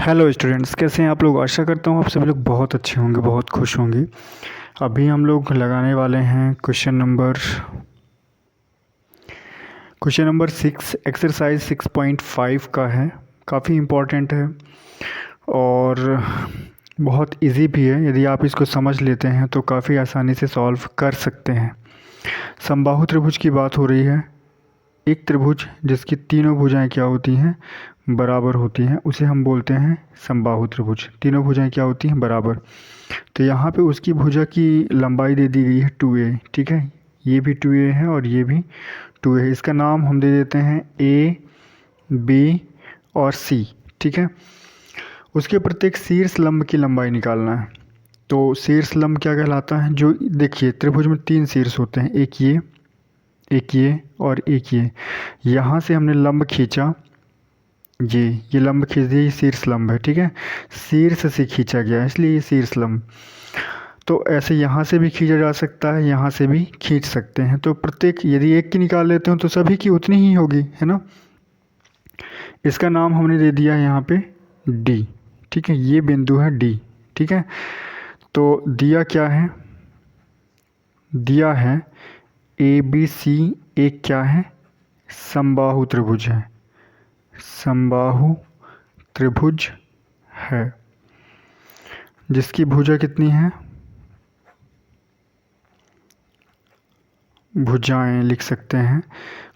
Hello students, कैसे हैं आप लोग। आशा करता हूँ आप सभी लोग बहुत अच्छे होंगे, बहुत खुश होंगे। अभी हम लोग लगाने वाले हैं क्वेश्चन नंबर 6 एक्सरसाइज 6.5 का है। काफ़ी इम्पोर्टेंट है और बहुत इजी भी है। यदि आप इसको समझ लेते हैं तो काफ़ी आसानी से सॉल्व कर सकते हैं। समबाहु त्रिभुज की बात हो रही है। एक त्रिभुज जिसकी तीनों भुजाएं क्या होती हैं, बराबर होती हैं, उसे हम बोलते हैं समबाहु त्रिभुज। तीनों भुजाएं क्या होती हैं, बराबर। तो यहाँ पे उसकी भुजा की लंबाई दे दी गई है 2a, ठीक है। ये भी 2a है और ये भी 2a है। इसका नाम हम दे देते हैं a, b और c, ठीक है। उसके प्रत्येक शीर्ष लंब की लंबाई निकालना है। तो शीर्ष लंब क्या कहलाता है, जो देखिए त्रिभुज में 3 शीर्ष होते हैं, एक ये और एक ये। यहाँ से हमने लंब खींचा, ये लंब खींच दिया, ये शीर्ष लंब है, ठीक है। शीर्ष से खींचा गया इसलिए ये शीर्ष लंब। तो ऐसे यहाँ से भी खींचा जा सकता है, यहाँ से भी खींच सकते हैं। तो प्रत्येक यदि एक की निकाल लेते हो तो सभी की उतनी ही होगी, है ना। इसका नाम हमने दे दिया यहाँ पे D, ठीक है। ये बिंदु है D, ठीक है। तो दिया क्या है, दिया है ABC एक क्या है, समबाहु त्रिभुज है, समबाहु त्रिभुज है, जिसकी भुजा कितनी है, भुजाएं लिख सकते हैं।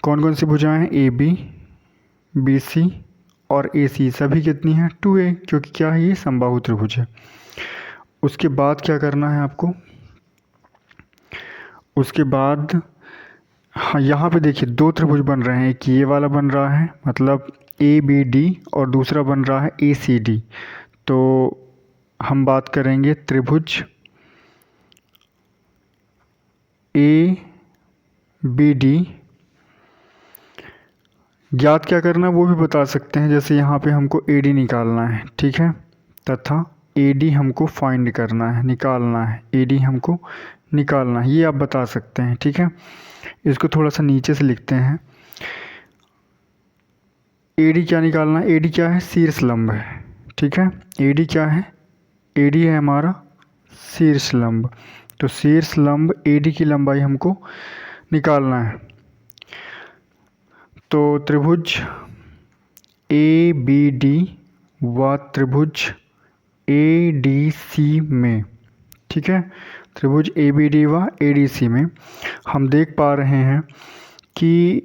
कौन कौन सी भुजाएं हैं, AB, BC और AC, सभी कितनी हैं 2a, क्योंकि क्या है, ये समबाहु त्रिभुज है। उसके बाद क्या करना है आपको, उसके बाद हाँ, यहाँ पे देखिए 2 त्रिभुज बन रहे हैं। एक ये वाला बन रहा है, मतलब ABD, और दूसरा बन रहा है ACD। तो हम बात करेंगे त्रिभुज ABD। ज्ञात क्या करना है वो भी बता सकते हैं। जैसे यहाँ पे हमको AD निकालना है, ठीक है, तथा AD हमको फाइंड करना है, निकालना है, AD हमको निकालना है, ये आप बता सकते हैं, ठीक है। इसको थोड़ा सा नीचे से लिखते हैं। AD क्या निकालना है, AD क्या है, शीर्ष लंब है, ठीक है। AD क्या है, AD है हमारा शीर्ष लंब। तो शीर्ष लंब AD की लंबाई हमको निकालना है। तो त्रिभुज ABD व त्रिभुज ADC में, ठीक है, त्रिभुज ABD व ADC में हम देख पा रहे हैं कि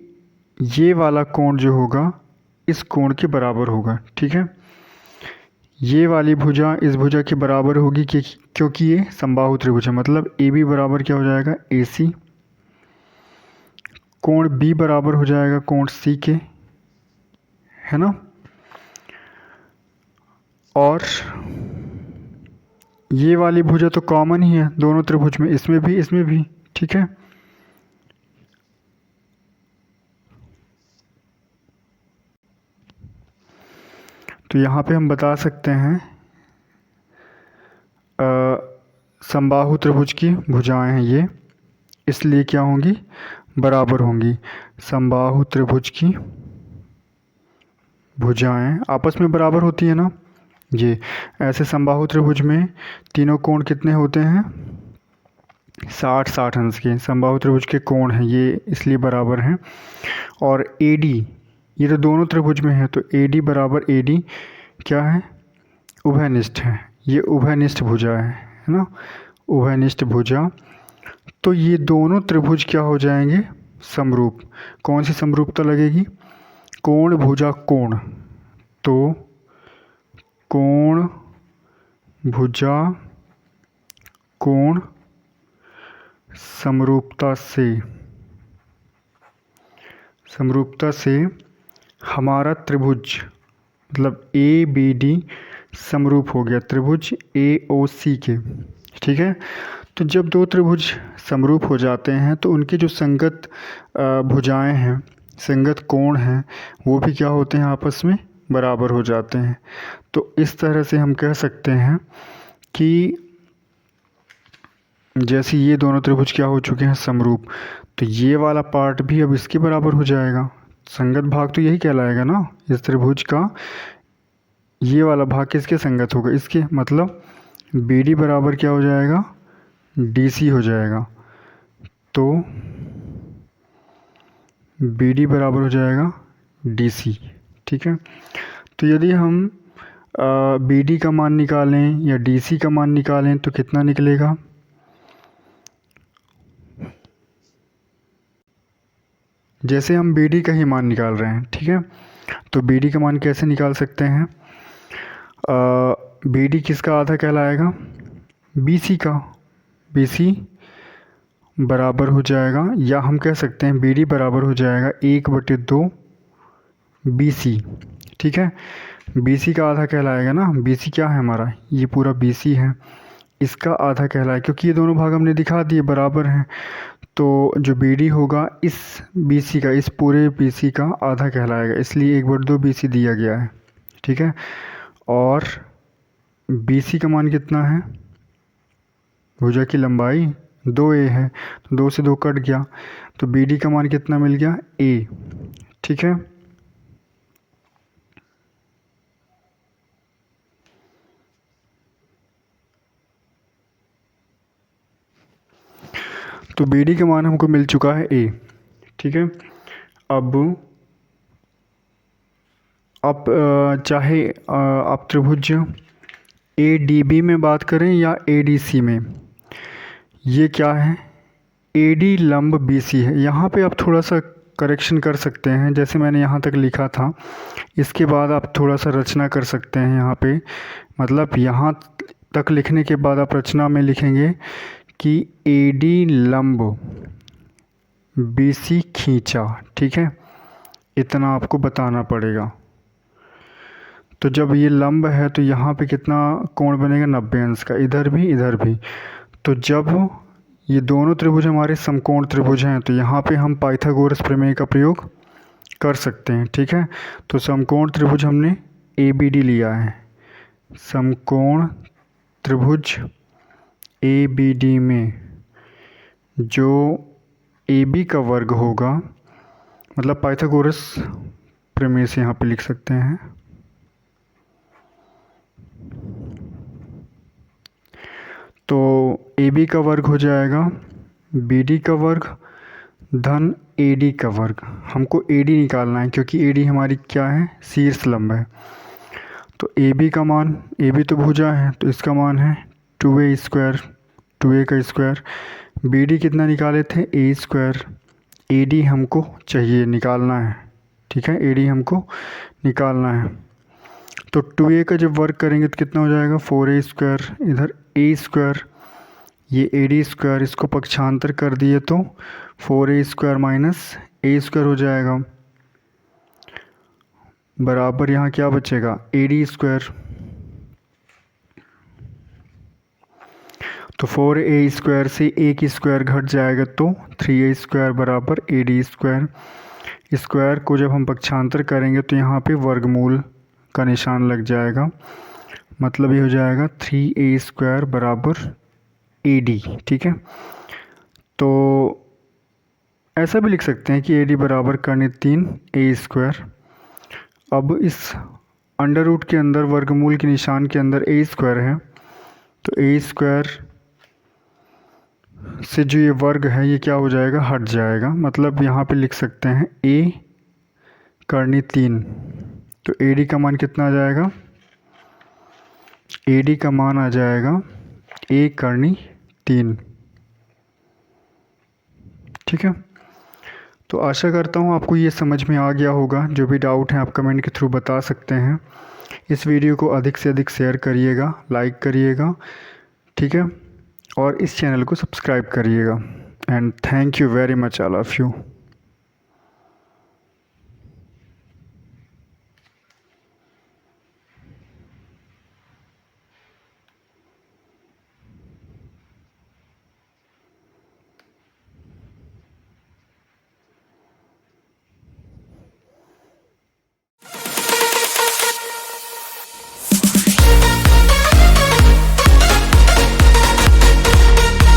ये वाला कोण जो होगा इस कोण के बराबर होगा, ठीक है। ये वाली भुजा इस भुजा के बराबर होगी क्योंकि ये समबाहु त्रिभुज है। मतलब AB बराबर क्या हो जाएगा, AC। कोण B बराबर हो जाएगा कोण C के, है ना। और ये वाली भुजा तो कॉमन ही है दोनों त्रिभुज में, इसमें भी, ठीक है। तो यहाँ पे हम बता सकते हैं समबाहु त्रिभुज की भुजाएं हैं ये, इसलिए क्या होंगी, बराबर होंगी। समबाहु त्रिभुज की भुजाएं आपस में बराबर होती है ना। ये ऐसे समबाहु त्रिभुज में तीनों कोण कितने होते हैं, 60 अंश के समबाहु त्रिभुज के कोण हैं ये, इसलिए बराबर हैं। और AD, ये तो दोनों त्रिभुज में है, तो AD बराबर AD क्या है, उभयनिष्ठ है। ये उभयनिष्ठ भुजा है ना, उभयनिष्ठ भुजा। तो ये दोनों त्रिभुज क्या हो जाएंगे, समरूप। कौन सी समरूपता लगेगी, कोण भुजा कोण। तो कोण भुजा कोण समरूपता से हमारा त्रिभुज मतलब ABD समरूप हो गया त्रिभुज AOC के, ठीक है। तो जब 2 त्रिभुज समरूप हो जाते हैं तो उनके जो संगत भुजाएं हैं, संगत कोण हैं, वो भी क्या होते हैं, आपस में बराबर हो जाते हैं। तो इस तरह से हम कह सकते हैं कि जैसे ये दोनों त्रिभुज क्या हो चुके हैं, समरूप, तो ये वाला पार्ट भी अब इसके बराबर हो जाएगा। संगत भाग तो यही कहलाएगा ना इस त्रिभुज का, ये वाला भाग किसके संगत होगा, इसके, मतलब बी डी बराबर क्या हो जाएगा, डी सी हो जाएगा। तो बी डी बराबर हो जाएगा डी सी। ठीक है, तो यदि हम बी डी का मान निकालें या डी सी का मान निकालें तो कितना निकलेगा, जैसे हम बी डी का ही मान निकाल रहे हैं। ठीक है, तो बी डी का मान कैसे निकाल सकते हैं, बी डी किसका आधा कहलाएगा, बी सी का। बी सी बराबर हो जाएगा, या हम कह सकते हैं बी डी बराबर हो जाएगा 1/2 बी सी। ठीक है, बी सी का आधा कहलाएगा ना, बी सी क्या है हमारा, ये पूरा बी सी है, इसका आधा कहलाएगा, क्योंकि ये दोनों भाग हमने दिखा दिए बराबर हैं। तो जो बी डी होगा इस बी सी का, इस पूरे बी सी का आधा कहलाएगा, इसलिए 1/2 बी सी दिया गया है। ठीक है, और बी सी का मान कितना है, भुजा की लंबाई 2a है, तो 2 से 2 कट गया, तो बी डी का मान कितना मिल गया, a। ठीक है, तो बी डी का मान हमको मिल चुका है a। ठीक है, अब आप चाहे आप त्रिभुज ए डी बी में बात करें या ए डी सी में, ये क्या है, ए डी लंब बी सी है। यहाँ पे आप थोड़ा सा करेक्शन कर सकते हैं, जैसे मैंने यहाँ तक लिखा था, इसके बाद आप थोड़ा सा रचना कर सकते हैं यहाँ पे, मतलब यहाँ तक लिखने के बाद आप रचना में लिखेंगे कि ए डी लंब बी सी खींचा। ठीक है, इतना आपको बताना पड़ेगा। तो जब ये लंब है तो यहाँ पे कितना कोण बनेगा, 90 अंश का, इधर भी। तो जब ये दोनों त्रिभुज हमारे समकोण त्रिभुज हैं तो यहाँ पे हम पाइथागोरस प्रमेय का प्रयोग कर सकते हैं। ठीक है, तो समकोण त्रिभुज हमने ए बी डी लिया है, समकोण त्रिभुज ए बी डी में जो ए बी का वर्ग होगा, मतलब पाइथागोरस प्रमेय से यहाँ पे लिख सकते हैं, तो ए बी का वर्ग हो जाएगा बी डी का वर्ग धन ए डी का वर्ग। हमको ए डी निकालना है क्योंकि ए डी हमारी क्या है, शीर्ष लंब है। तो ए बी का मान, ए बी तो भुजा है तो इसका मान है 2a स्क्वायर, 2a का स्क्वायर। बी डी कितना निकाले थे, ए स्क्वायर। ए डी हमको चाहिए, निकालना है। ठीक है, ए डी हमको निकालना है। तो 2a का जब वर्ग करेंगे तो कितना हो जाएगा, 4a स्क्वायर, इधर a स्क्वायर, ये ए डी स्क्वायर, इसको पक्षांतर कर दिए तो 4a square minus a square हो जाएगा, बराबर यहाँ क्या बचेगा, ए डी स्क्वायर। तो 4a स्क्वायर से a की स्क्वायर घट जाएगा तो 3a स्क्वायर बराबर ए डी स्क्वायर। स्क्वायर को जब हम पक्षांतर करेंगे तो यहाँ पे वर्गमूल का निशान लग जाएगा, मतलब ये हो जाएगा 3a स्क्वायर बराबर ए डी। ठीक है, तो ऐसा भी लिख सकते हैं कि ए डी बराबर करने 3a स्क्वायर। अब इस अंडर रूट के अंदर वर्गमूल के निशान के अंदर a स्क्वायर है, तो a स्क्वायर से जो ये वर्ग है ये क्या हो जाएगा, हट जाएगा, मतलब यहाँ पे लिख सकते हैं a करनी 3। तो ए डी का मान कितना आ जाएगा, ए डी का मान आ जाएगा a करनी 3। ठीक है, तो आशा करता हूँ आपको ये समझ में आ गया होगा। जो भी डाउट है आप कमेंट के थ्रू बता सकते हैं। इस वीडियो को अधिक से अधिक शेयर करिएगा, लाइक करिएगा। ठीक है, और इस चैनल को सब्सक्राइब करिएगा। And thank you very much all of you.